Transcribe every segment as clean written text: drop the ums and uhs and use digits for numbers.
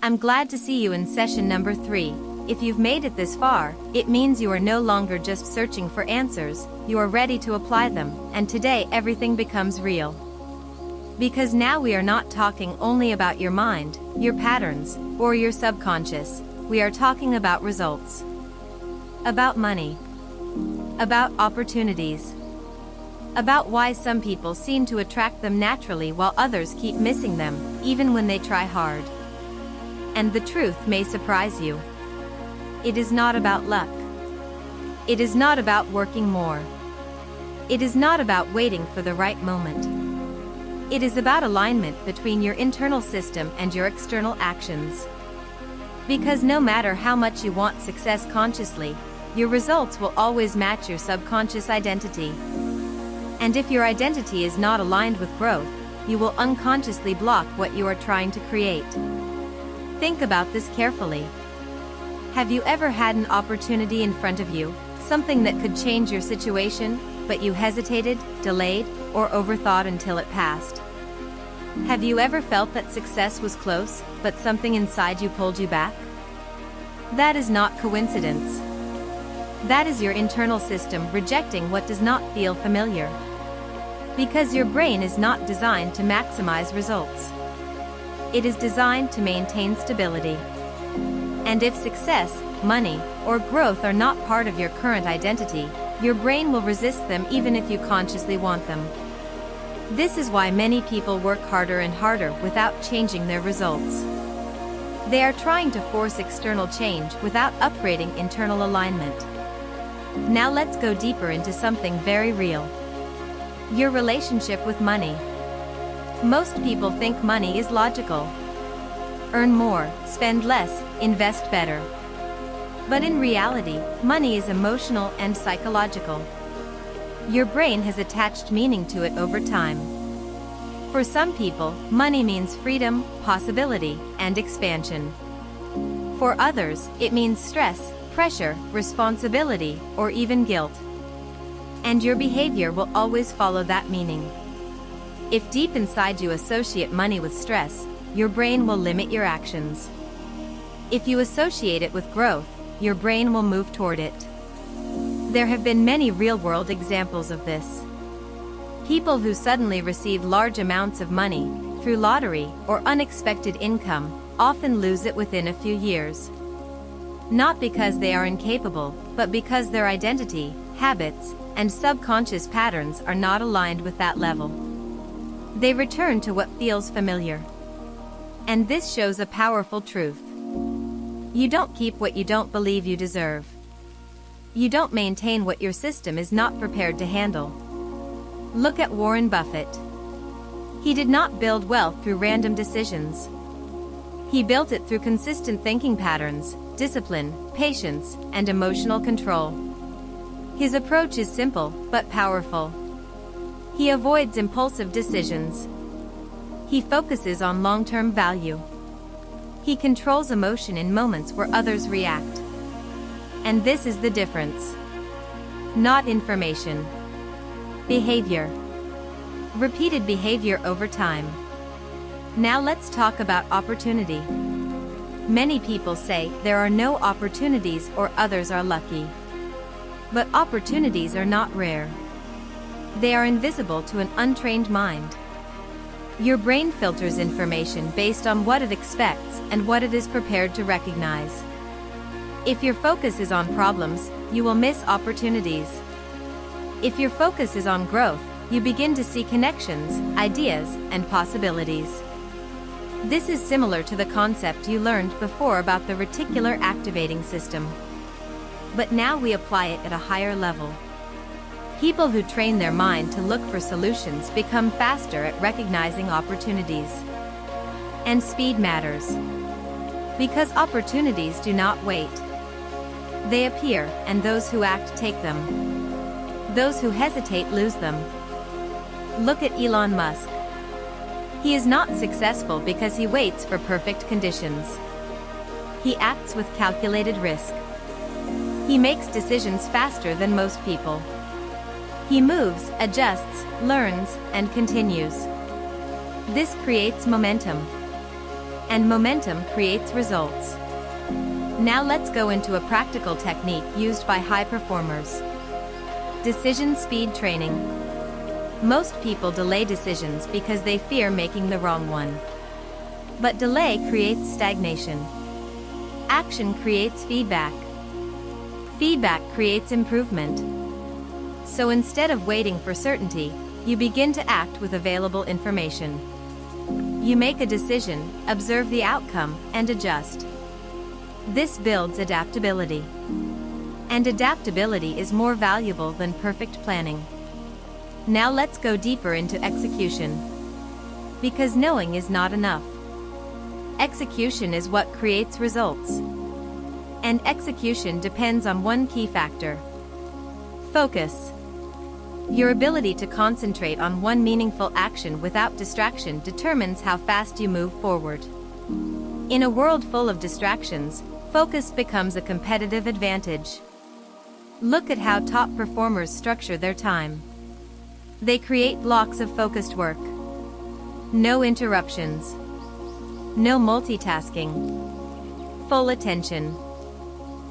I'm glad to see you in session number 3. If you've made it this far, it means you are no longer just searching for answers, you are ready to apply them, and today everything becomes real. Because now we are not talking only about your mind, your patterns, or your subconscious, we are talking about results. About money. About opportunities. About why some people seem to attract them naturally while others keep missing them, even when they try hard. And the truth may surprise you. It is not about luck. It is not about working more. It is not about waiting for the right moment. It is about alignment between your internal system and your external actions. Because no matter how much you want success consciously, your results will always match your subconscious identity. And if your identity is not aligned with growth, you will unconsciously block what you are trying to create. Think about this carefully. Have you ever had an opportunity in front of you, something that could change your situation, but you hesitated, delayed, or overthought until it passed? Have you ever felt that success was close, but something inside you pulled you back? That is not coincidence. That is your internal system rejecting what does not feel familiar. Because your brain is not designed to maximize results. It is designed to maintain stability. And if success, money, or growth are not part of your current identity, your brain will resist them even if you consciously want them. This is why many people work harder and harder without changing their results. They are trying to force external change without upgrading internal alignment. Now let's go deeper into something very real. Your relationship with money. Most people think money is logical. Earn more, spend less, invest better. But in reality, money is emotional and psychological. Your brain has attached meaning to it over time. For some people, money means freedom, possibility, and expansion. For others, it means stress, pressure, responsibility, or even guilt. And your behavior will always follow that meaning. If deep inside you associate money with stress, your brain will limit your actions. If you associate it with growth, your brain will move toward it. There have been many real-world examples of this. People who suddenly receive large amounts of money, through lottery or unexpected income, often lose it within a few years. Not because they are incapable, but because their identity, habits, and subconscious patterns are not aligned with that level. They return to what feels familiar. And this shows a powerful truth. You don't keep what you don't believe you deserve. You don't maintain what your system is not prepared to handle. Look at Warren Buffett. He did not build wealth through random decisions. He built it through consistent thinking patterns, discipline, patience, and emotional control. His approach is simple, but powerful. He avoids impulsive decisions. He focuses on long-term value. He controls emotion in moments where others react. And this is the difference. Not information. Behavior. Repeated behavior over time. Now let's talk about opportunity. Many people say there are no opportunities or others are lucky. But opportunities are not rare. They are invisible to an untrained mind. Your brain filters information based on what it expects and what it is prepared to recognize. If your focus is on problems, you will miss opportunities. If your focus is on growth, you begin to see connections, ideas, and possibilities. This is similar to the concept you learned before about the reticular activating system. But now we apply it at a higher level. People who train their mind to look for solutions become faster at recognizing opportunities. And speed matters. Because opportunities do not wait. They appear, and those who act take them. Those who hesitate lose them. Look at Elon Musk. He is not successful because he waits for perfect conditions. He acts with calculated risk. He makes decisions faster than most people. He moves, adjusts, learns, and continues. This creates momentum. and momentum creates results. Now let's go into a practical technique used by high performers. Decision speed training. Most people delay decisions because they fear making the wrong one. But delay creates stagnation. Action creates feedback. Feedback creates improvement. So instead of waiting for certainty, you begin to act with available information. You make a decision, observe the outcome, and adjust. This builds adaptability. And adaptability is more valuable than perfect planning. Now let's go deeper into execution. Because knowing is not enough. Execution is what creates results. And execution depends on one key factor: focus. Your ability to concentrate on one meaningful action without distraction determines how fast you move forward. In a world full of distractions, focus becomes a competitive advantage. Look at how top performers structure their time. They create blocks of focused work. No interruptions. No multitasking. Full attention.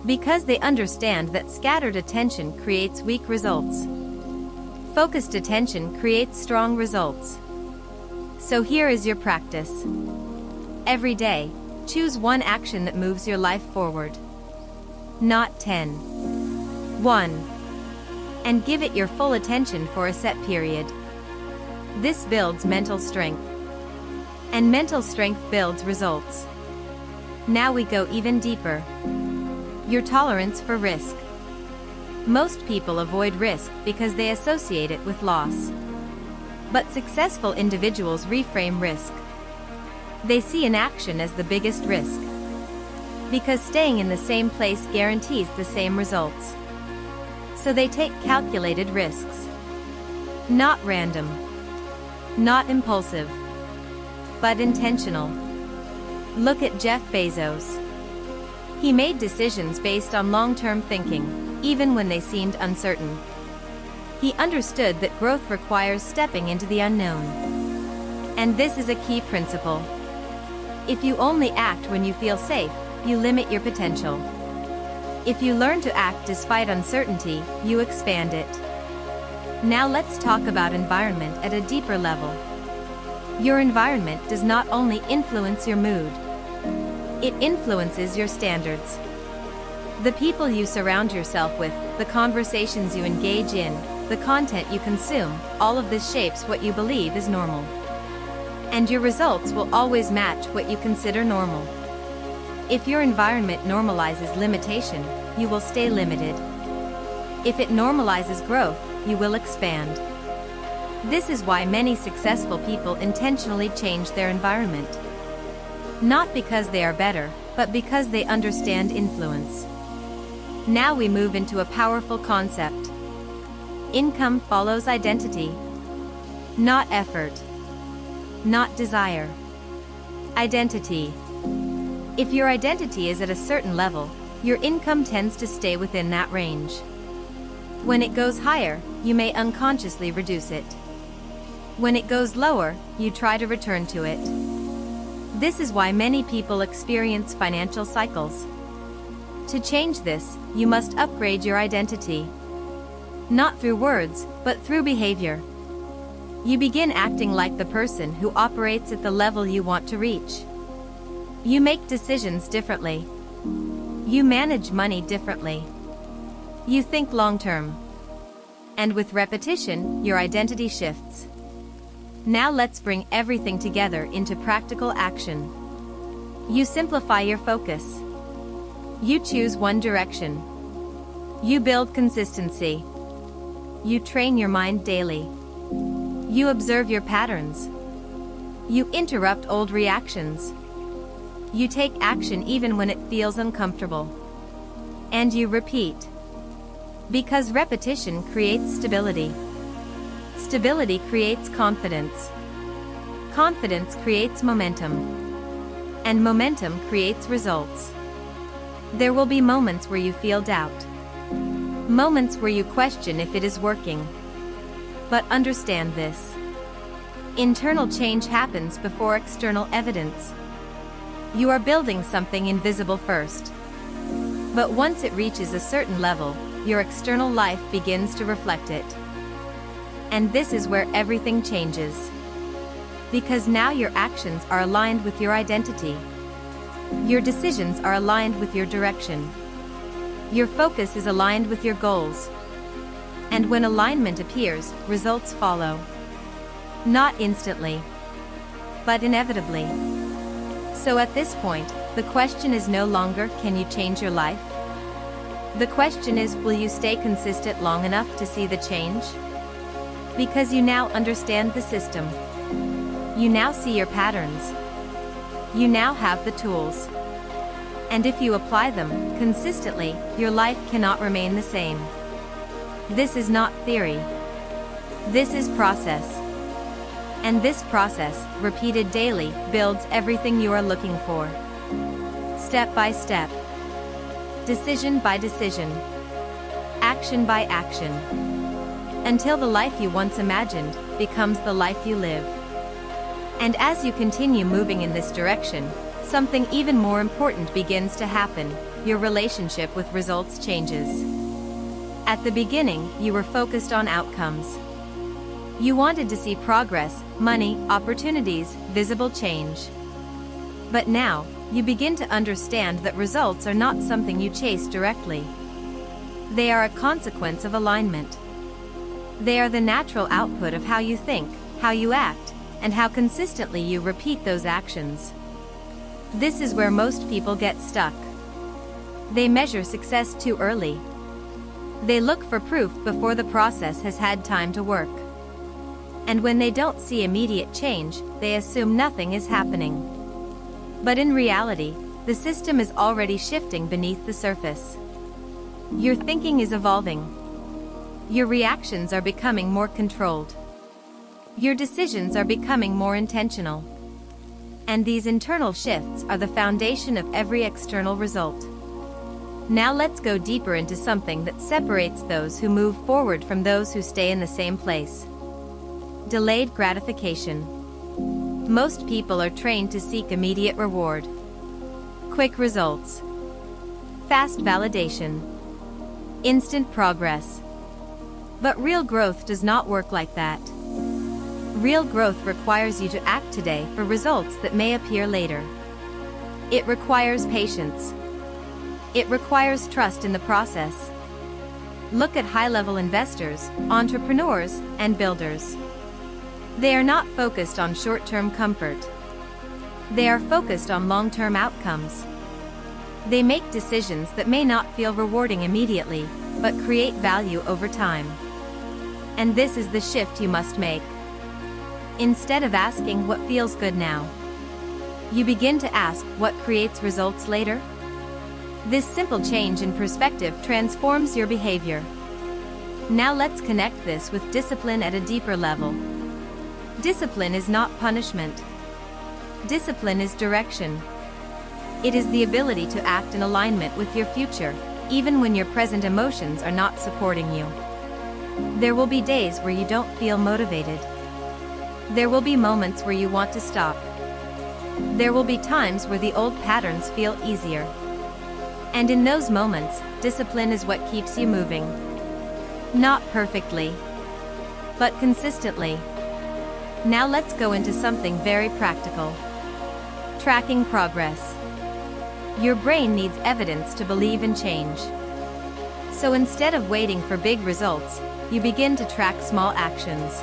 Because they understand that scattered attention creates weak results. Focused attention creates strong results. So here is your practice. Every day, choose one action that moves your life forward. Not 10. 1. And give it your full attention for a set period. This builds mental strength. And mental strength builds results. Now we go even deeper. Your tolerance for risk. Most people avoid risk because they associate it with loss. But successful individuals reframe risk. They see inaction as the biggest risk. Because staying in the same place guarantees the same results. So they take calculated risks. Not random. Not impulsive. But intentional. Look at Jeff Bezos. He made decisions based on long-term thinking, even when they seemed uncertain. He understood that growth requires stepping into the unknown. And this is a key principle. If you only act when you feel safe, you limit your potential. If you learn to act despite uncertainty, you expand it. Now let's talk about environment at a deeper level. Your environment does not only influence your mood, it influences your standards. The people you surround yourself with, the conversations you engage in, the content you consume, all of this shapes what you believe is normal. And your results will always match what you consider normal. If your environment normalizes limitation, you will stay limited. If it normalizes growth, you will expand. This is why many successful people intentionally change their environment. Not because they are better, but because they understand influence. Now we move into a powerful concept. Income follows identity. Not effort. Not desire. Identity. If your identity is at a certain level, your income tends to stay within that range. When it goes higher, you may unconsciously reduce it. When it goes lower, you try to return to it. This is why many people experience financial cycles. To change this, you must upgrade your identity. Not through words, but through behavior. You begin acting like the person who operates at the level you want to reach. You make decisions differently. You manage money differently. You think long-term. And with repetition, your identity shifts. Now let's bring everything together into practical action. You simplify your focus. You choose one direction. You build consistency. You train your mind daily. You observe your patterns. You interrupt old reactions. You take action even when it feels uncomfortable. And you repeat. Because repetition creates stability. Stability creates confidence. Confidence creates momentum. And momentum creates results. There will be moments where you feel doubt. Moments where you question if it is working. But understand this. Internal change happens before external evidence. You are building something invisible first. But once it reaches a certain level, your external life begins to reflect it. And this is where everything changes. Because now your actions are aligned with your identity. Your decisions are aligned with your direction. Your focus is aligned with your goals. And when alignment appears, results follow. Not instantly, but inevitably. So at this point, the question is no longer, can you change your life? The question is, will you stay consistent long enough to see the change? Because you now understand the system. You now see your patterns. You now have the tools. And if you apply them consistently, your life cannot remain the same. This is not theory. This is process. And this process, repeated daily, builds everything you are looking for. Step by step. Decision by decision. Action by action. Until the life you once imagined becomes the life you live. And as you continue moving in this direction, something even more important begins to happen. Your relationship with results changes. At the beginning, you were focused on outcomes. You wanted to see progress, money, opportunities, visible change. But now, you begin to understand that results are not something you chase directly. They are a consequence of alignment. They are the natural output of how you think, how you act, and how consistently you repeat those actions. This is where most people get stuck. They measure success too early. They look for proof before the process has had time to work. And when they don't see immediate change, they assume nothing is happening. But in reality, the system is already shifting beneath the surface. Your thinking is evolving. Your reactions are becoming more controlled. Your decisions are becoming more intentional. And these internal shifts are the foundation of every external result. Now let's go deeper into something that separates those who move forward from those who stay in the same place. Delayed gratification. Most people are trained to seek immediate reward. Quick results. Fast validation. Instant progress. But real growth does not work like that. Real growth requires you to act today for results that may appear later. It requires patience. It requires trust in the process. Look at high-level investors, entrepreneurs, and builders. They are not focused on short-term comfort. They are focused on long-term outcomes. They make decisions that may not feel rewarding immediately, but create value over time. And this is the shift you must make. Instead of asking what feels good now, you begin to ask what creates results later. This simple change in perspective transforms your behavior. Now let's connect this with discipline at a deeper level. Discipline is not punishment. Discipline is direction. It is the ability to act in alignment with your future, even when your present emotions are not supporting you. There will be days where you don't feel motivated. There will be moments where you want to stop. There will be times where the old patterns feel easier. And in those moments, discipline is what keeps you moving. Not perfectly, but consistently. Now let's go into something very practical. Tracking progress. Your brain needs evidence to believe in change. So instead of waiting for big results, you begin to track small actions.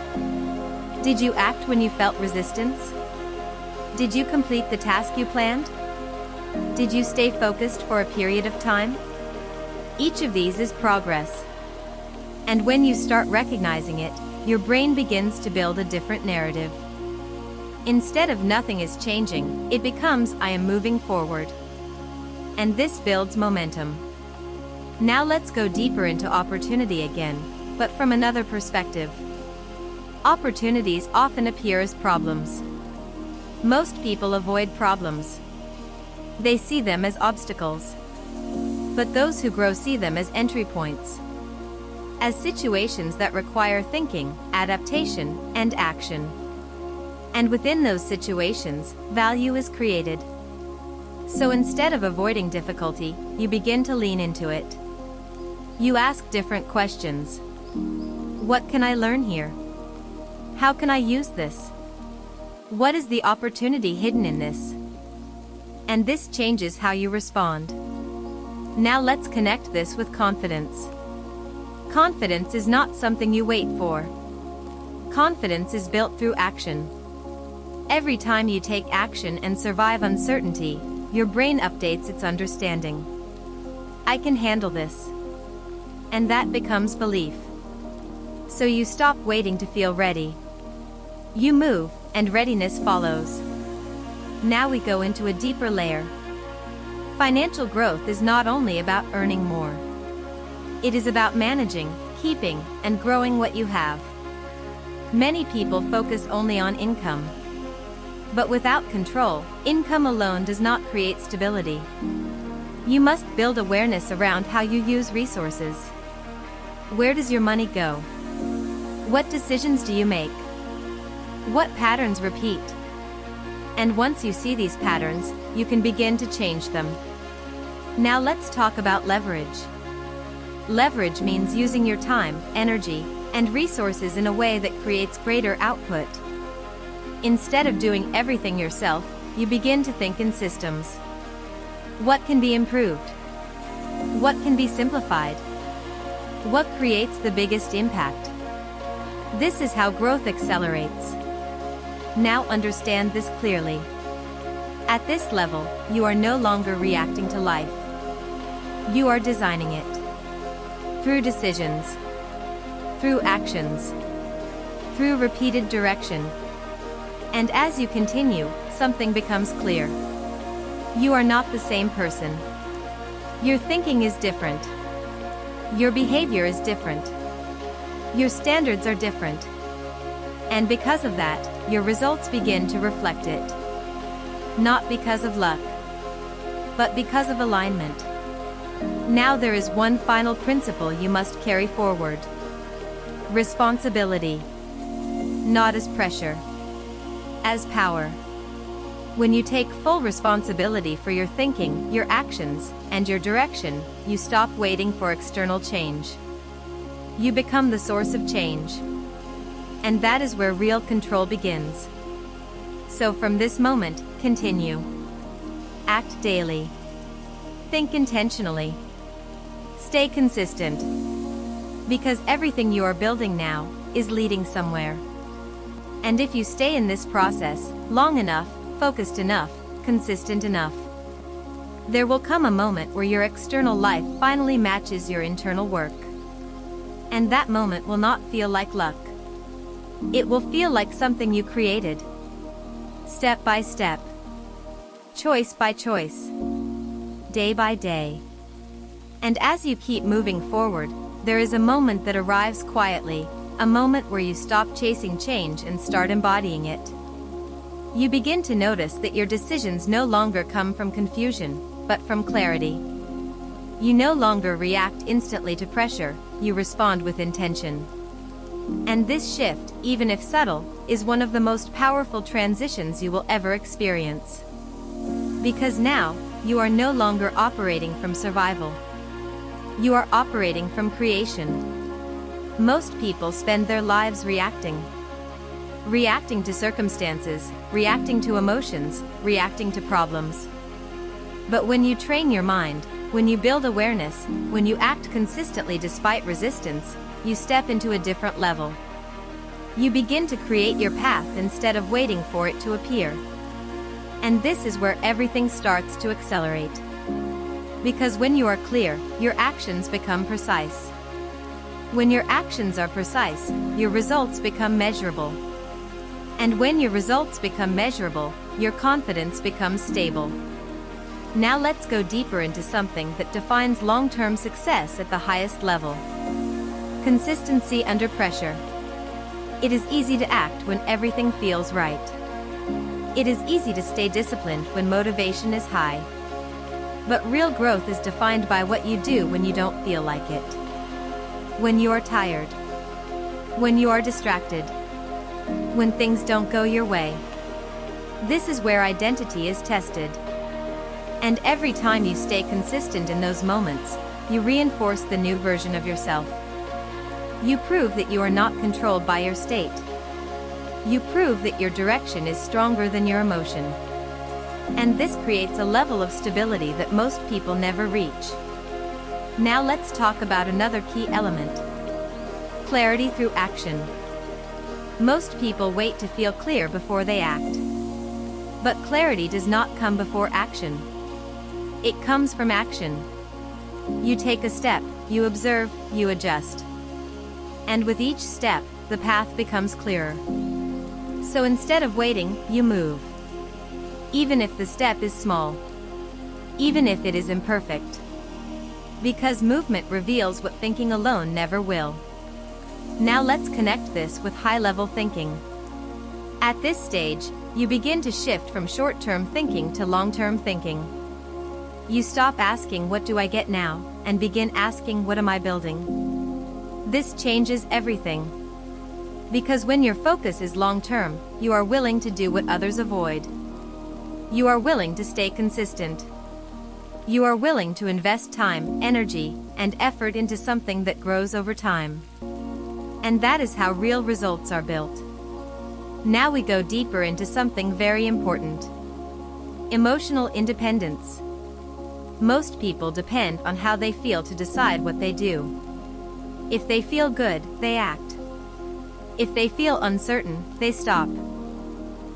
Did you act when you felt resistance? Did you complete the task you planned? Did you stay focused for a period of time? Each of these is progress. And when you start recognizing it, your brain begins to build a different narrative. Instead of nothing is changing, it becomes I am moving forward. And this builds momentum. Now let's go deeper into opportunity again, but from another perspective. Opportunities often appear as problems. Most people avoid problems. They see them as obstacles. But those who grow see them as entry points. As situations that require thinking, adaptation, and action. And within those situations, value is created. So instead of avoiding difficulty, you begin to lean into it. You ask different questions. What can I learn here? How can I use this? What is the opportunity hidden in this? And this changes how you respond. Now let's connect this with confidence. Confidence is not something you wait for. Confidence is built through action. Every time you take action and survive uncertainty, your brain updates its understanding. I can handle this. And that becomes belief. So you stop waiting to feel ready. You move, and readiness follows. Now we go into a deeper layer. Financial growth is not only about earning more. It is about managing, keeping, and growing what you have. Many people focus only on income. But without control, income alone does not create stability. You must build awareness around how you use resources. Where does your money go? What decisions do you make? What patterns repeat? And once you see these patterns, you can begin to change them. Now let's talk about leverage. Leverage means using your time, energy, and resources in a way that creates greater output. Instead of doing everything yourself, you begin to think in systems. What can be improved? What can be simplified? What creates the biggest impact? This is how growth accelerates. Now understand this clearly. At this level, you are no longer reacting to life. You are designing it. Through decisions. Through actions. Through repeated direction. And as you continue, something becomes clear. You are not the same person. Your thinking is different. Your behavior is different. Your standards are different. And because of that, your results begin to reflect it. Not because of luck, but because of alignment. Now there is one final principle you must carry forward. Responsibility. Not as pressure. As power. When you take full responsibility for your thinking, your actions, and your direction, you stop waiting for external change. You become the source of change. And that is where real control begins. So from this moment, continue. Act daily. Think intentionally. Stay consistent. Because everything you are building now is leading somewhere. And if you stay in this process long enough, focused enough, consistent enough, there will come a moment where your external life finally matches your internal work. And that moment will not feel like luck. It will feel like something you created. Step by step. Choice by choice. Day by day. And as you keep moving forward, there is a moment that arrives quietly, a moment where you stop chasing change and start embodying it. You begin to notice that your decisions no longer come from confusion, but from clarity. You no longer react instantly to pressure, you respond with intention. And this shift, even if subtle, is one of the most powerful transitions you will ever experience. Because now, you are no longer operating from survival. You are operating from creation. Most people spend their lives reacting. Reacting to circumstances, reacting to emotions, reacting to problems. But when you train your mind, when you build awareness, when you act consistently despite resistance, you step into a different level. You begin to create your path instead of waiting for it to appear. And this is where everything starts to accelerate. Because when you are clear, your actions become precise. When your actions are precise, your results become measurable. And when your results become measurable, your confidence becomes stable. Now let's go deeper into something that defines long-term success at the highest level. Consistency under pressure. It is easy to act when everything feels right. It is easy to stay disciplined when motivation is high. But real growth is defined by what you do when you don't feel like it. When you are tired. When you are distracted. When things don't go your way. This is where identity is tested. And every time you stay consistent in those moments, you reinforce the new version of yourself. You prove that you are not controlled by your state. You prove that your direction is stronger than your emotion. And this creates a level of stability that most people never reach. Now let's talk about another key element. Clarity through action. Most people wait to feel clear before they act. But clarity does not come before action. It comes from action. You take a step, you observe, you adjust. And with each step, the path becomes clearer. So instead of waiting, you move. Even if the step is small. Even if it is imperfect. Because movement reveals what thinking alone never will. Now let's connect this with high-level thinking. At this stage, you begin to shift from short-term thinking to long-term thinking. You stop asking what do I get now, and begin asking what am I building? This changes everything. Because when your focus is long-term, you are willing to do what others avoid. You are willing to stay consistent. You are willing to invest time, energy, and effort into something that grows over time. And that is how real results are built. Now we go deeper into something very important. Emotional independence. Most people depend on how they feel to decide what they do. If they feel good, they act. If they feel uncertain, they stop.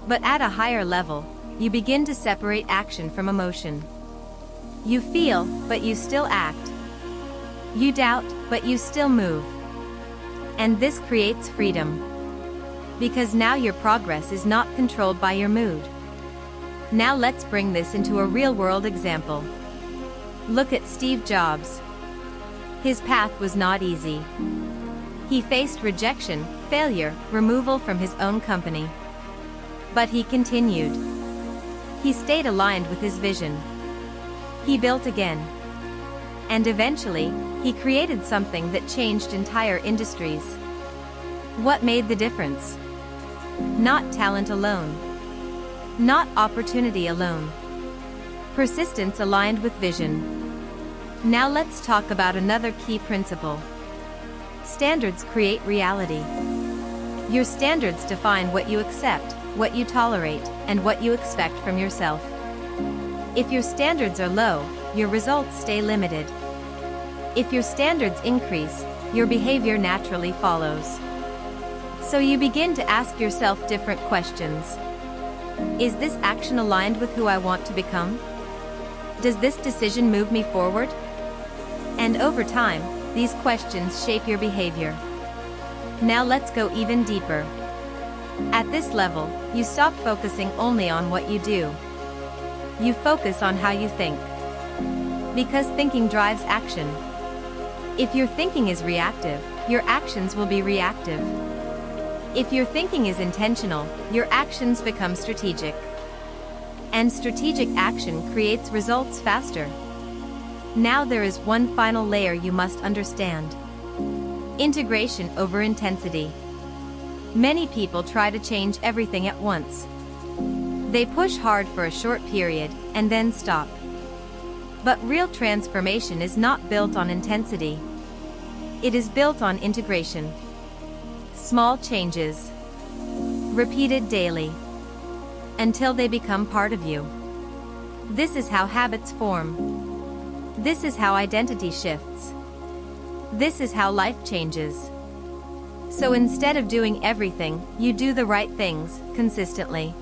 But at a higher level, you begin to separate action from emotion. You feel, but you still act. You doubt, but you still move. And this creates freedom. Because now your progress is not controlled by your mood. Now let's bring this into a real-world example. Look at Steve Jobs. His path was not easy. He faced rejection, failure, removal from his own company. But he continued. He stayed aligned with his vision. He built again. And eventually, he created something that changed entire industries. What made the difference? Not talent alone. Not opportunity alone. Persistence aligned with vision. Now let's talk about another key principle. Standards create reality. Your standards define what you accept, what you tolerate, and what you expect from yourself. If your standards are low, your results stay limited. If your standards increase, your behavior naturally follows. So you begin to ask yourself different questions. Is this action aligned with who I want to become? Does this decision move me forward? And over time, these questions shape your behavior. Now let's go even deeper. At this level, you stop focusing only on what you do. You focus on how you think. Because thinking drives action. If your thinking is reactive, your actions will be reactive. If your thinking is intentional, your actions become strategic. And strategic action creates results faster. Now there is one final layer you must understand. Integration over intensity. Many people try to change everything at once. They push hard for a short period, and then stop. But real transformation is not built on intensity. It is built on integration. Small changes. Repeated daily. Until they become part of you. This is how habits form. This is how identity shifts. This is how life changes. So instead of doing everything, you do the right things, consistently.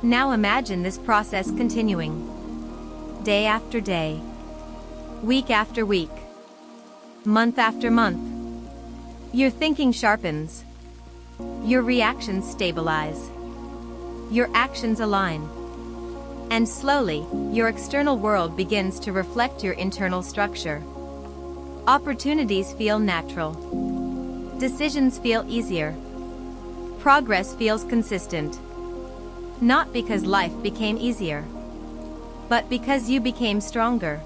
Now imagine this process continuing. Day after day. Week after week. Month after month. Your thinking sharpens. Your reactions stabilize. Your actions align. And slowly, your external world begins to reflect your internal structure. Opportunities feel natural. Decisions feel easier. Progress feels consistent. Not because life became easier, but because you became stronger.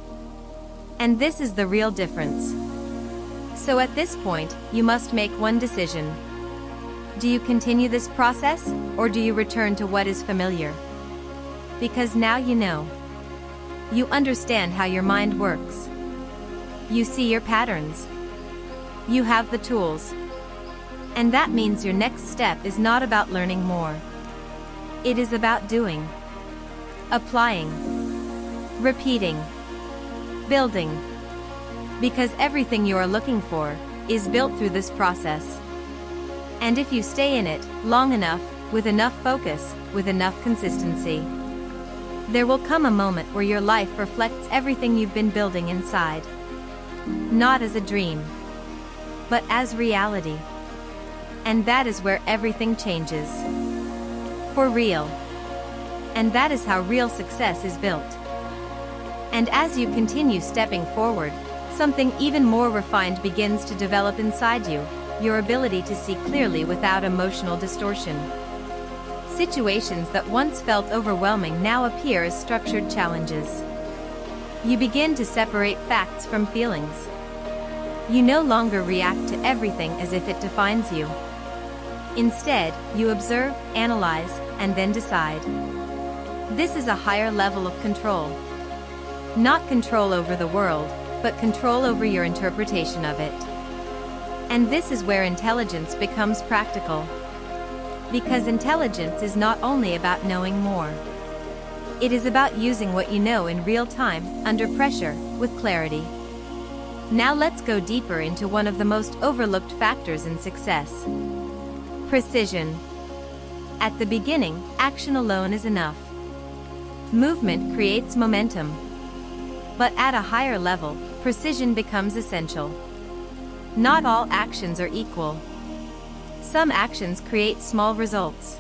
And this is the real difference. So at this point, you must make one decision. Do you continue this process, or do you return to what is familiar? Because now you know. You understand how your mind works. You see your patterns. You have the tools. And that means your next step is not about learning more. It is about doing, applying, repeating, building. Because everything you are looking for is built through this process. And if you stay in it long enough, with enough focus, with enough consistency, there will come a moment where your life reflects everything you've been building inside. Not as a dream, but as reality. And that is where everything changes. For real. And that is how real success is built. And as you continue stepping forward, something even more refined begins to develop inside you, your ability to see clearly without emotional distortion. Situations that once felt overwhelming now appear as structured challenges. You begin to separate facts from feelings. You no longer react to everything as if it defines you. Instead, you observe, analyze, and then decide. This is a higher level of control. Not control over the world, but control over your interpretation of it. And this is where intelligence becomes practical. Because intelligence is not only about knowing more. It is about using what you know in real time, under pressure, with clarity. Now let's go deeper into one of the most overlooked factors in success. Precision. At the beginning, action alone is enough. Movement creates momentum. But at a higher level, precision becomes essential. Not all actions are equal. Some actions create small results.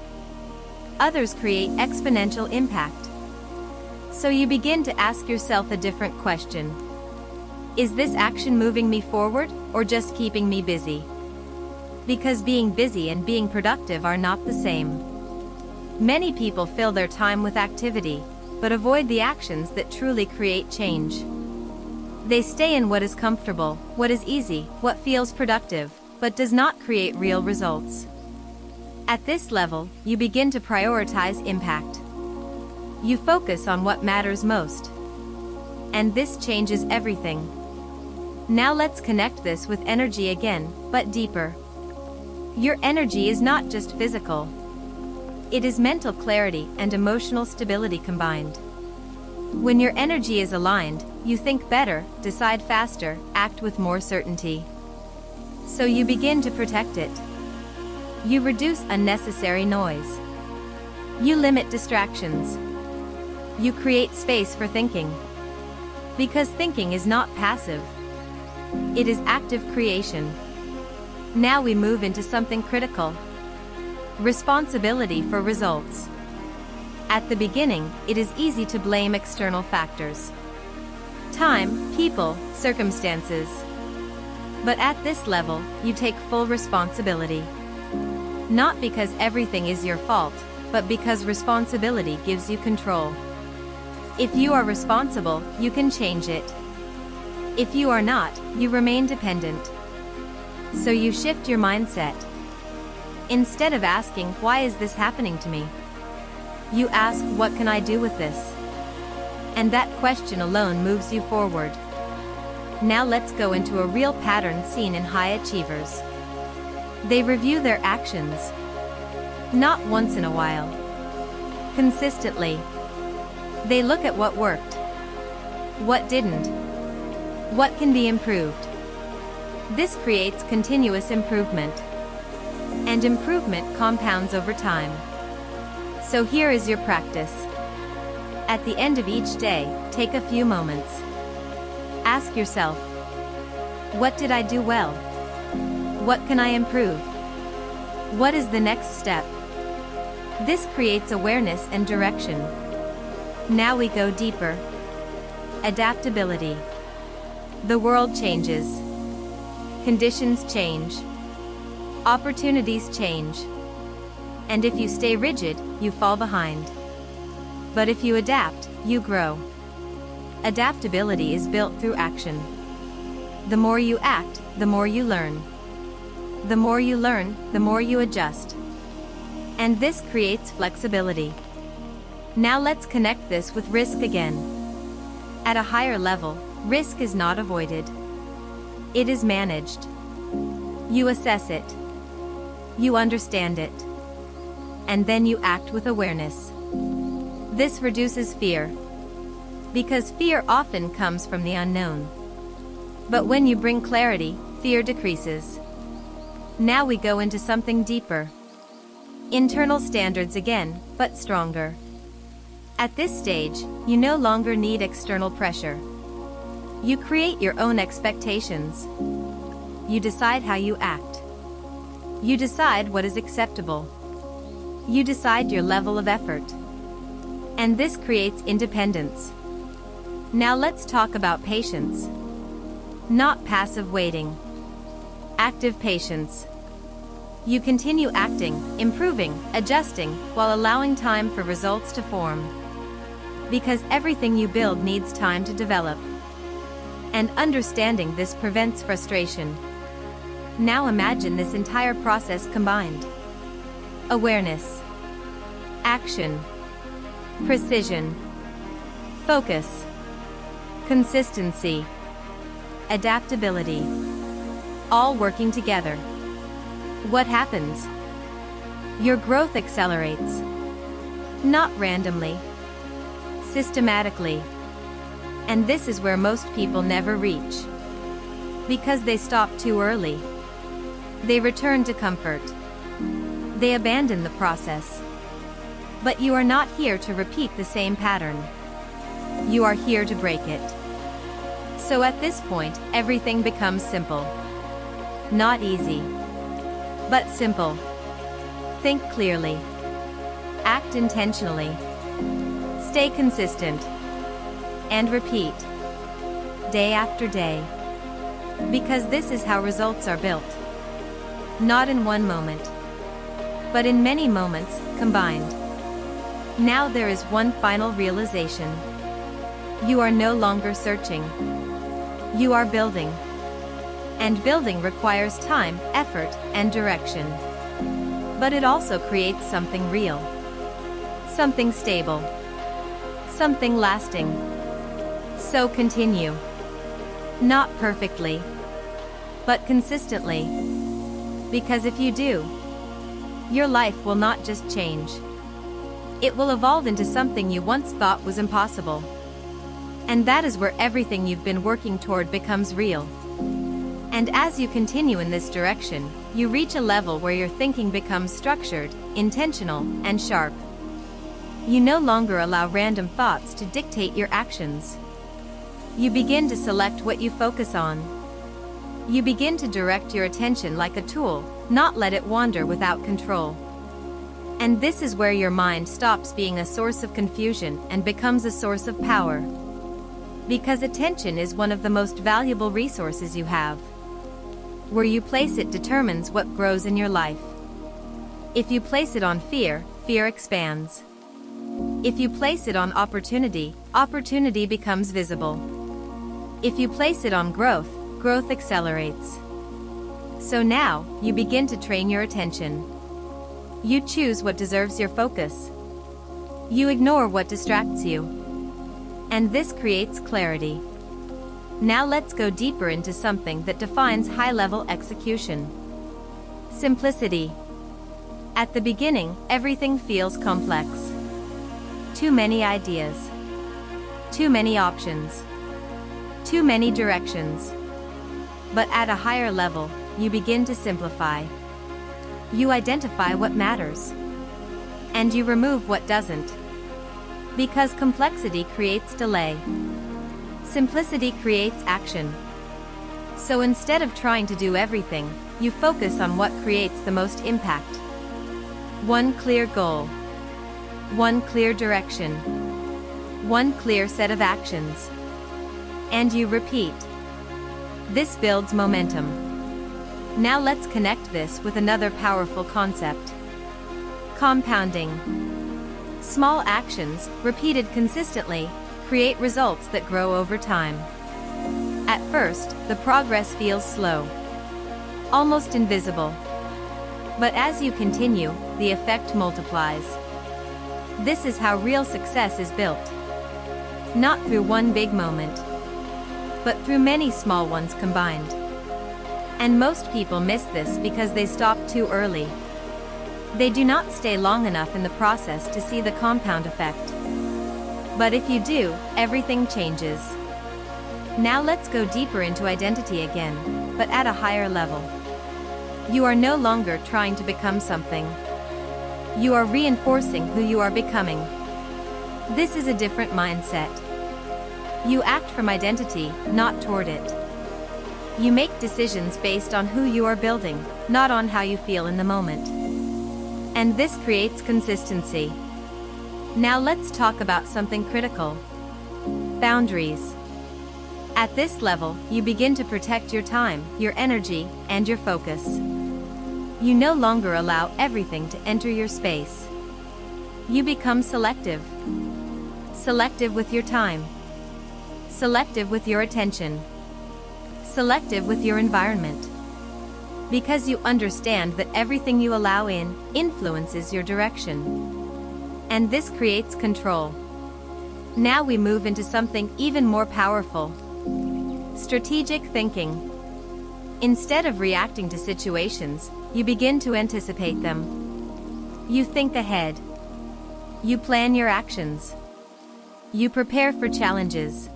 Others create exponential impact. So you begin to ask yourself a different question. Is this action moving me forward, or just keeping me busy? Because being busy and being productive are not the same. Many people fill their time with activity, but avoid the actions that truly create change. They stay in what is comfortable, what is easy, what feels productive, but does not create real results. At this level, you begin to prioritize impact. You focus on what matters most. And this changes everything. Now let's connect this with energy again, but deeper. Your energy is not just physical. It is mental clarity and emotional stability combined. When your energy is aligned, you think better, decide faster, act with more certainty. So you begin to protect it. You reduce unnecessary noise. You limit distractions. You create space for thinking. Because thinking is not passive. It is active creation. Now we move into something critical. Responsibility for results. At the beginning, it is easy to blame external factors. Time, people, circumstances. But at this level, you take full responsibility. Not because everything is your fault, but because responsibility gives you control. If you are responsible, you can change it. If you are not, you remain dependent. So you shift your mindset. Instead of asking, why is this happening to me? You ask, what can I do with this? And that question alone moves you forward. Now let's go into a real pattern seen in high achievers. They review their actions. Not once in a while. Consistently. They look at what worked. What didn't. What can be improved. This creates continuous improvement. And improvement compounds over time. So here is your practice. At the end of each day, take a few moments. Ask yourself, what did I do well? What can I improve? What is the next step? This creates awareness and direction. Now we go deeper. Adaptability. The world changes. Conditions change. Opportunities change. And if you stay rigid, you fall behind. But if you adapt, you grow. Adaptability is built through action. The more you act, the more you learn. The more you learn, the more you adjust. And this creates flexibility. Now let's connect this with risk again. At a higher level, risk is not avoided. It is managed. You assess it. You understand it. And then you act with awareness. This reduces fear, because fear often comes from the unknown. But when you bring clarity, fear decreases. Now we go into something deeper. Internal standards again, but stronger. At this stage, you no longer need external pressure. You create your own expectations. You decide how you act. You decide what is acceptable. You decide your level of effort. And this creates independence. Now let's talk about patience. Not passive waiting. Active patience. You continue acting, improving, adjusting, while allowing time for results to form. Because everything you build needs time to develop. And understanding this prevents frustration. Now imagine this entire process combined. Awareness. Action. Precision. Focus. Consistency. Adaptability. All working together. What happens? Your growth accelerates. Not randomly. Systematically. And this is where most people never reach. Because they stop too early. They return to comfort. They abandon the process. But you are not here to repeat the same pattern. You are here to break it. So at this point, everything becomes simple. Not easy, but simple. Think clearly. Act intentionally. Stay consistent. And repeat. Day after day. Because this is how results are built. Not in one moment, but in many moments, combined. Now there is one final realization. You are no longer searching. You are building. And building requires time, effort, and direction. But it also creates something real. Something stable. Something lasting. So continue. Not perfectly, but consistently. Because if you do, your life will not just change. It will evolve into something you once thought was impossible. And that is where everything you've been working toward becomes real. And as you continue in this direction, you reach a level where your thinking becomes structured, intentional, and sharp. You no longer allow random thoughts to dictate your actions. You begin to select what you focus on. You begin to direct your attention like a tool, not let it wander without control. And this is where your mind stops being a source of confusion and becomes a source of power. Because attention is one of the most valuable resources you have. Where you place it determines what grows in your life. If you place it on fear, fear expands. If you place it on opportunity, opportunity becomes visible. If you place it on growth, growth accelerates. So now, you begin to train your attention. You choose what deserves your focus. You ignore what distracts you. And this creates clarity. Now let's go deeper into something that defines high-level execution. Simplicity. At the beginning, everything feels complex. Too many ideas. Too many options. Too many directions. But at a higher level, you begin to simplify. You identify what matters. And you remove what doesn't. Because complexity creates delay. Simplicity creates action. So instead of trying to do everything, you focus on what creates the most impact. One clear goal. One clear direction. One clear set of actions. And you repeat. This builds momentum. Now let's connect this with another powerful concept. Compounding. Small actions, repeated consistently, create results that grow over time. At first, the progress feels slow. Almost invisible. But as you continue, the effect multiplies. This is how real success is built. Not through one big moment, but through many small ones combined. And most people miss this because they stop too early. They do not stay long enough in the process to see the compound effect. But if you do, everything changes. Now let's go deeper into identity again, but at a higher level. You are no longer trying to become something. You are reinforcing who you are becoming. This is a different mindset. You act from identity, not toward it. You make decisions based on who you are building, not on how you feel in the moment. And this creates consistency. Now let's talk about something critical. Boundaries. At this level, you begin to protect your time, your energy, and your focus. You no longer allow everything to enter your space. You become selective. Selective with your time. Selective with your attention. Selective with your environment. Because you understand that everything you allow in influences your direction. And this creates control. Now we move into something even more powerful. Strategic thinking. Instead of reacting to situations, you begin to anticipate them. You think ahead. You plan your actions. You prepare for challenges.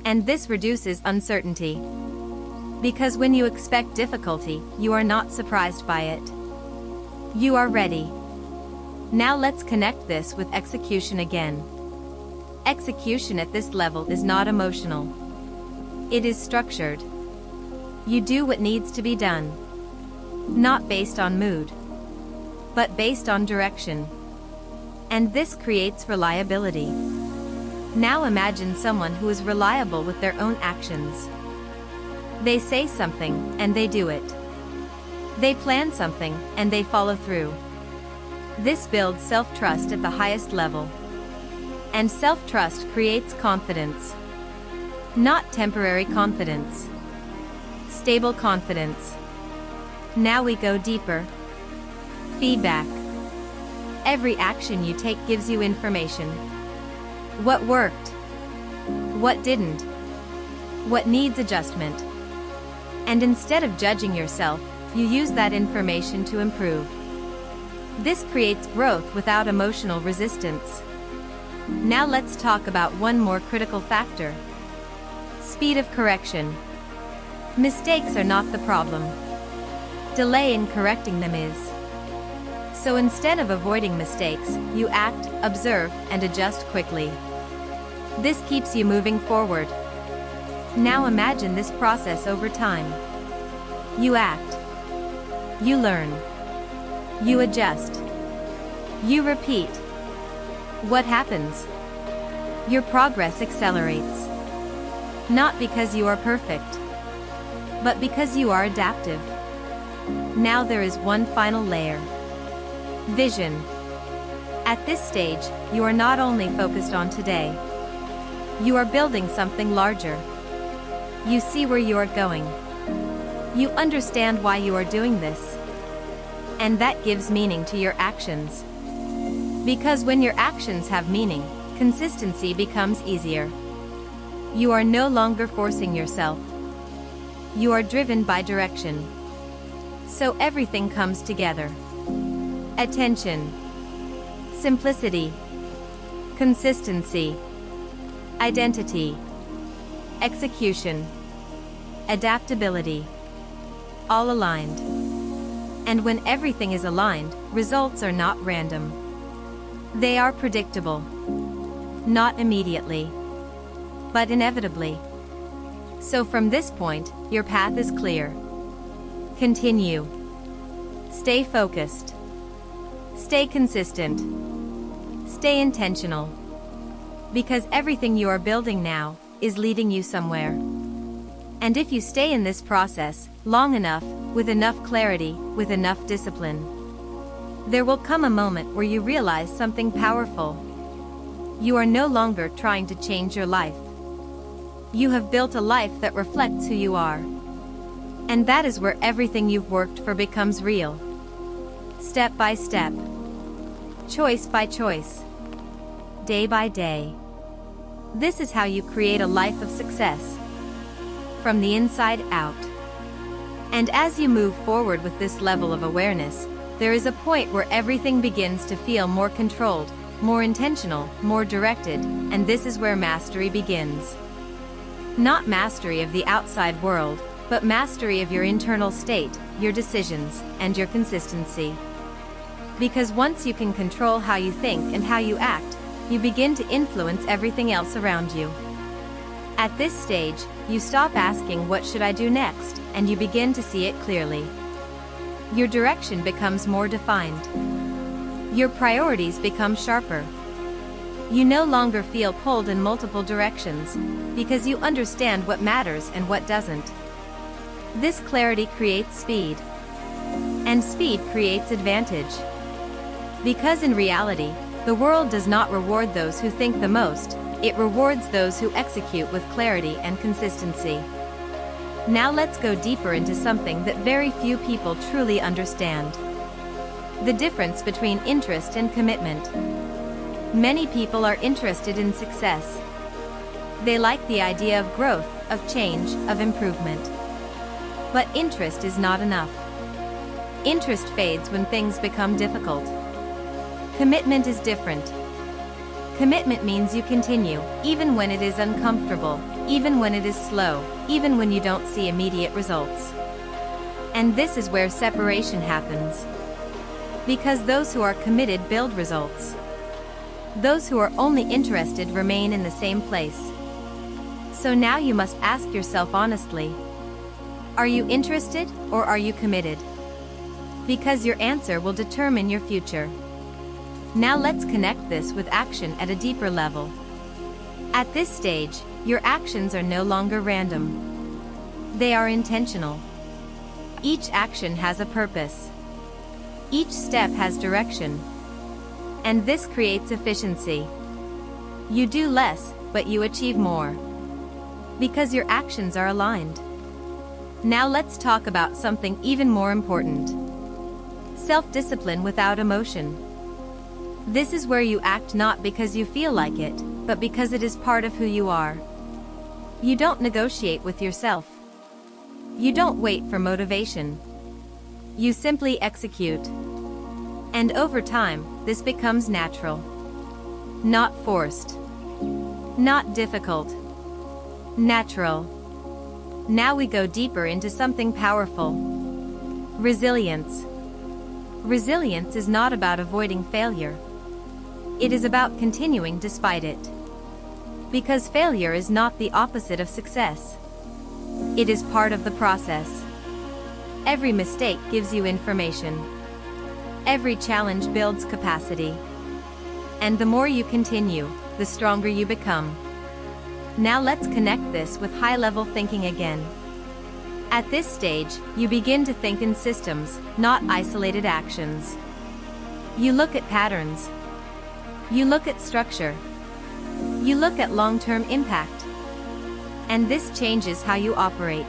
And this reduces uncertainty. Because when you expect difficulty, you are not surprised by it. You are ready. Now let's connect this with execution again. Execution at this level is not emotional. It is structured. You do what needs to be done. Not based on mood, but based on direction. And this creates reliability. Now imagine someone who is reliable with their own actions. They say something, and they do it. They plan something, and they follow through. This builds self-trust at the highest level. And self-trust creates confidence. Not temporary confidence. Stable confidence. Now we go deeper. Feedback. Every action you take gives you information. What worked? What didn't? What needs adjustment? And instead of judging yourself, you use that information to improve. This creates growth without emotional resistance. Now let's talk about one more critical factor. Speed of correction. Mistakes are not the problem. Delay in correcting them is. So instead of avoiding mistakes, you act, observe, and adjust quickly. This keeps you moving forward. Now imagine this process over time. You act. You learn. You adjust. You repeat. What happens? Your progress accelerates. Not because you are perfect, but because you are adaptive. Now there is one final layer. Vision. At this stage, you are not only focused on today. You are building something larger. You see where you are going. You understand why you are doing this. And that gives meaning to your actions. Because when your actions have meaning, consistency becomes easier. You are no longer forcing yourself. You are driven by direction. So everything comes together. Attention. Simplicity. Consistency. Identity. Execution. Adaptability. All aligned. And when everything is aligned, results are not random. They are predictable. Not immediately, but inevitably. So from this point, your path is clear. Continue. Stay focused. Stay consistent. Stay intentional. Because everything you are building now is leading you somewhere. And if you stay in this process long enough, with enough clarity, with enough discipline, there will come a moment where you realize something powerful. You are no longer trying to change your life. You have built a life that reflects who you are. And that is where everything you've worked for becomes real. Step by step. Choice by choice. Day by day. This is how you create a life of success. From the inside out. And as you move forward with this level of awareness, there is a point where everything begins to feel more controlled, more intentional, more directed, and this is where mastery begins. Not mastery of the outside world, but mastery of your internal state, your decisions, and your consistency. Because once you can control how you think and how you act, you begin to influence everything else around you. At this stage, you stop asking what should I do next, and you begin to see it clearly. Your direction becomes more defined. Your priorities become sharper. You no longer feel pulled in multiple directions, because you understand what matters and what doesn't. This clarity creates speed. And speed creates advantage. Because in reality, the world does not reward those who think the most, it rewards those who execute with clarity and consistency. Now let's go deeper into something that very few people truly understand. The difference between interest and commitment. Many people are interested in success. They like the idea of growth, of change, of improvement. But interest is not enough. Interest fades when things become difficult. Commitment is different. Commitment means you continue, even when it is uncomfortable, even when it is slow, even when you don't see immediate results. And this is where separation happens. Because those who are committed build results. Those who are only interested remain in the same place. So now you must ask yourself honestly, are you interested or are you committed? Because your answer will determine your future. Now let's connect this with action at a deeper level. At this stage, your actions are no longer random. They are intentional. Each action has a purpose. Each step has direction. And this creates efficiency. You do less, but you achieve more. Because your actions are aligned. Now let's talk about something even more important. Self-discipline without emotion. This is where you act not because you feel like it, but because it is part of who you are. You don't negotiate with yourself. You don't wait for motivation. You simply execute. And over time, this becomes natural. Not forced. Not difficult. Natural. Now we go deeper into something powerful. Resilience. Resilience is not about avoiding failure. It is about continuing despite it. Because failure is not the opposite of success. It is part of the process. Every mistake gives you information. Every challenge builds capacity. And the more you continue, the stronger you become. Now let's connect this with high-level thinking again. At this stage, you begin to think in systems, not isolated actions. You look at patterns. You look at structure. You look at long-term impact. And this changes how you operate.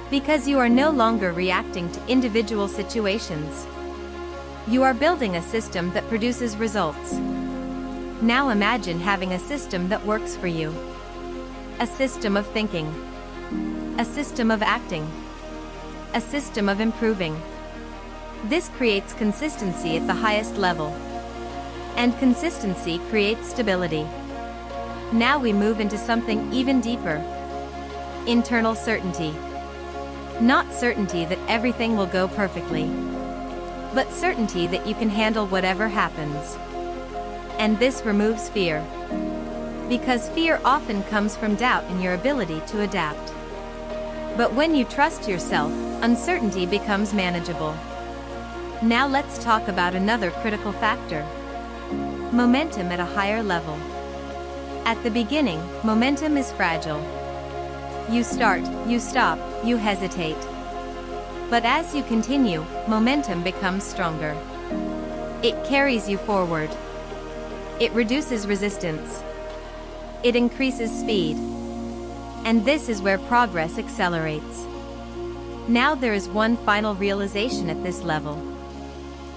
Because you are no longer reacting to individual situations. You are building a system that produces results. Now imagine having a system that works for you. A system of thinking. A system of acting. A system of improving. This creates consistency at the highest level. And consistency creates stability. Now we move into something even deeper. Internal certainty. Not certainty that everything will go perfectly, but certainty that you can handle whatever happens. And this removes fear. Because fear often comes from doubt in your ability to adapt. But when you trust yourself, uncertainty becomes manageable. Now let's talk about another critical factor. Momentum at a higher level. At the beginning, momentum is fragile. You start, you stop, you hesitate. But as you continue, momentum becomes stronger. It carries you forward. It reduces resistance. It increases speed. And this is where progress accelerates. Now there is one final realization at this level.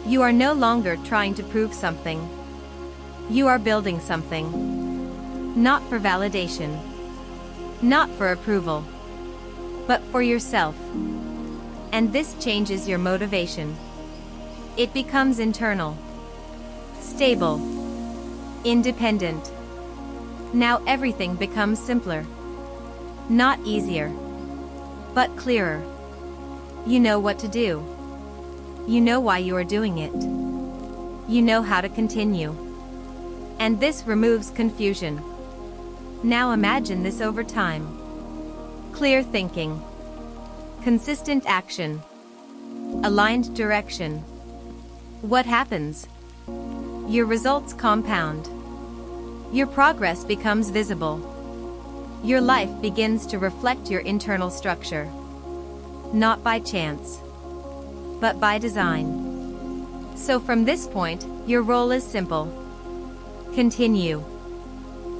You are no longer trying to prove something. You are building something. Not for validation. Not for approval. But for yourself. And this changes your motivation. It becomes internal. Stable. Independent. Now everything becomes simpler. Not easier. But clearer. You know what to do. You know why you are doing it. You know how to continue. And this removes confusion. Now imagine this over time. Clear thinking. Consistent action. Aligned direction. What happens? Your results compound. Your progress becomes visible. Your life begins to reflect your internal structure. Not by chance, but by design. So from this point, your role is simple. Continue.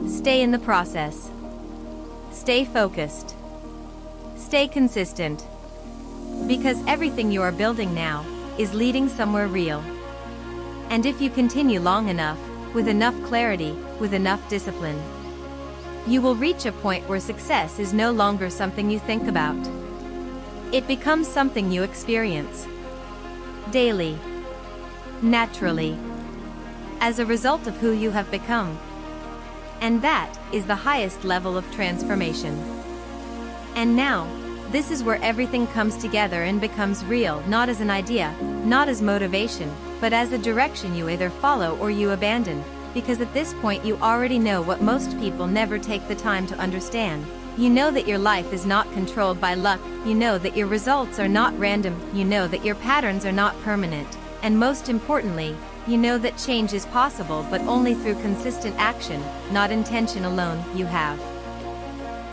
Stay in the process. Stay focused. Stay consistent. Because everything you are building now is leading somewhere real. And if you continue long enough, with enough clarity, with enough discipline, you will reach a point where success is no longer something you think about. It becomes something you experience. Daily. Naturally. As a result of who you have become. And that is the highest level of transformation. And now, this is where everything comes together and becomes real, not as an idea, not as motivation, but as a direction you either follow or you abandon, because at this point you already know what most people never take the time to understand. You know that your life is not controlled by luck, you know that your results are not random, you know that your patterns are not permanent, and most importantly, you know that change is possible but only through consistent action, not intention alone. You have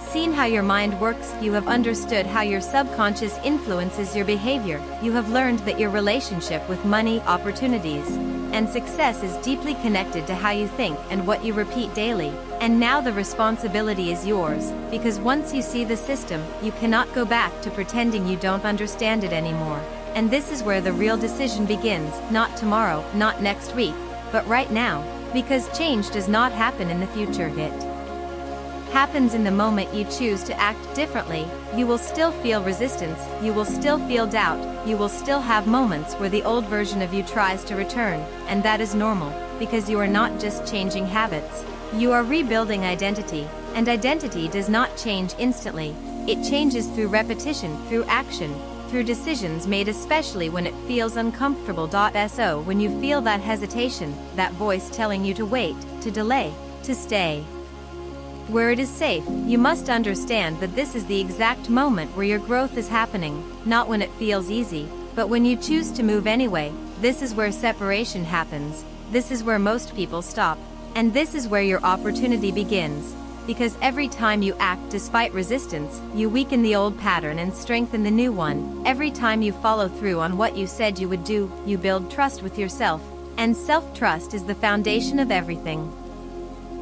seen how your mind works, you have understood how your subconscious influences your behavior, you have learned that your relationship with money, opportunities, and success is deeply connected to how you think and what you repeat daily. And now the responsibility is yours, because once you see the system, you cannot go back to pretending you don't understand it anymore. And this is where the real decision begins, not tomorrow, not next week, but right now, because change does not happen in the future, it happens in the moment you choose to act differently. You will still feel resistance, you will still feel doubt, you will still have moments where the old version of you tries to return, and that is normal, because you are not just changing habits, you are rebuilding identity, and identity does not change instantly, it changes through repetition, through action, through decisions made especially when it feels uncomfortable. So when you feel that hesitation, that voice telling you to wait, to delay, to stay where it is safe, you must understand that this is the exact moment where your growth is happening, not when it feels easy, but when you choose to move anyway. This is where separation happens, this is where most people stop, and this is where your opportunity begins, because every time you act despite resistance, you weaken the old pattern and strengthen the new one. Every time you follow through on what you said you would do, you build trust with yourself, and self-trust is the foundation of everything.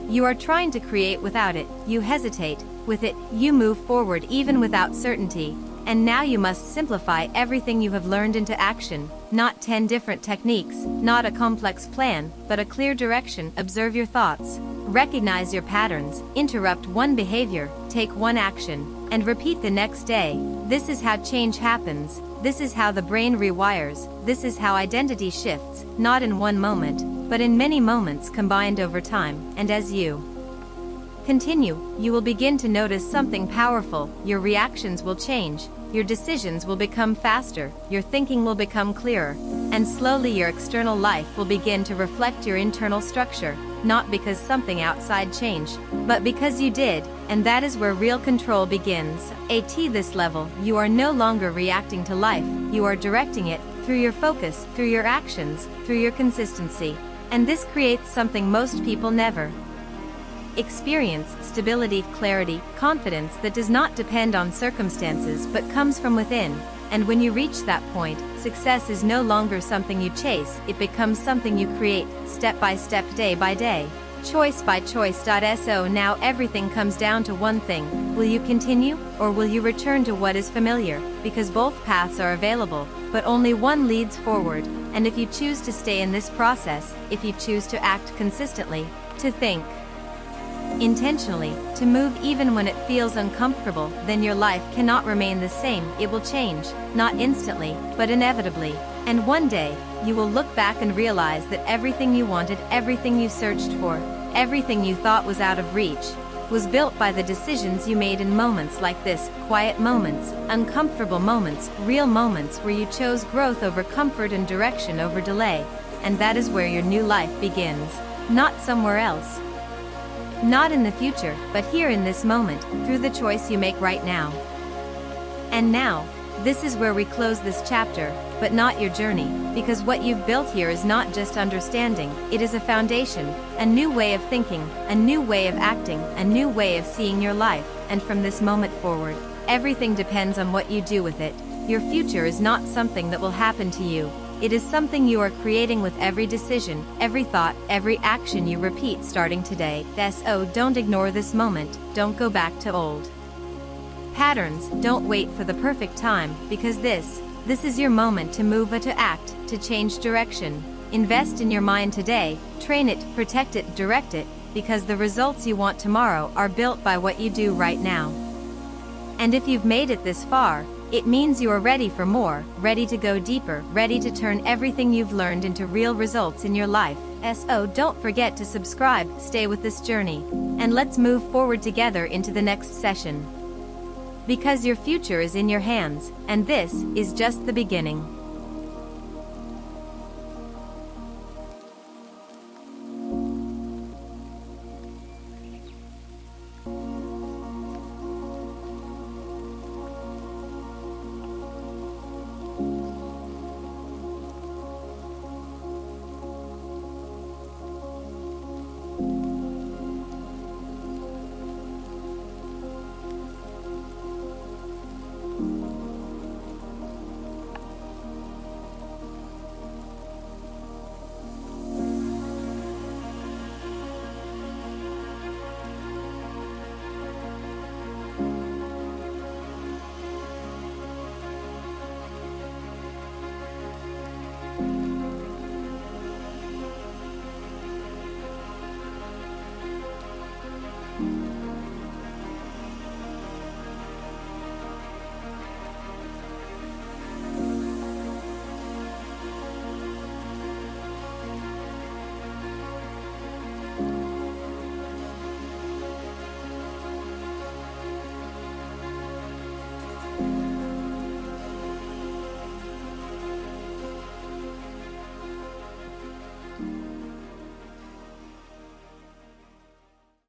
You are trying to create without it, you hesitate, with it, you move forward even without certainty, and now you must simplify everything you have learned into action, not 10 different techniques, not a complex plan, but a clear direction. Observe your thoughts, recognize your patterns, interrupt one behavior, take one action, and repeat the next day. This is how change happens, this is how the brain rewires, this is how identity shifts, not in one moment, but in many moments combined over time. And as you continue, you will begin to notice something powerful. Your reactions will change, your decisions will become faster, your thinking will become clearer, and slowly your external life will begin to reflect your internal structure, not because something outside changed, but because you did, and that is where real control begins. At this level, you are no longer reacting to life, you are directing it, through your focus, through your actions, through your consistency. And this creates something most people never experience: stability, clarity, confidence that does not depend on circumstances but comes from within. And when you reach that point, success is no longer something you chase, it becomes something you create, step by step, day by day, choice by choice. So now everything comes down to one thing: will you continue, or will you return to what is familiar? Because both paths are available, but only one leads forward. And if you choose to stay in this process, if you choose to act consistently, to think intentionally, to move even when it feels uncomfortable, then your life cannot remain the same. It will change, not instantly, but inevitably. And one day, you will look back and realize that everything you wanted, everything you searched for, everything you thought was out of reach, was built by the decisions you made in moments like this, quiet moments, uncomfortable moments, real moments where you chose growth over comfort and direction over delay. And that is where your new life begins. Not somewhere else. Not in the future, but here in this moment, through the choice you make right now. And now, this is where we close this chapter, but not your journey, because what you've built here is not just understanding, it is a foundation, a new way of thinking, a new way of acting, a new way of seeing your life, and from this moment forward, everything depends on what you do with it. Your future is not something that will happen to you. It is something you are creating with every decision, every thought, every action you repeat starting today. So don't ignore this moment, don't go back to old patterns, don't wait for the perfect time, because this is your moment to move, to act, to change direction. Invest in your mind today, train it, protect it, direct it, because the results you want tomorrow are built by what you do right now. And if you've made it this far, it means you are ready for more, ready to go deeper, ready to turn everything you've learned into real results in your life. So don't forget to subscribe, stay with this journey, and let's move forward together into the next session. Because your future is in your hands, and this is just the beginning.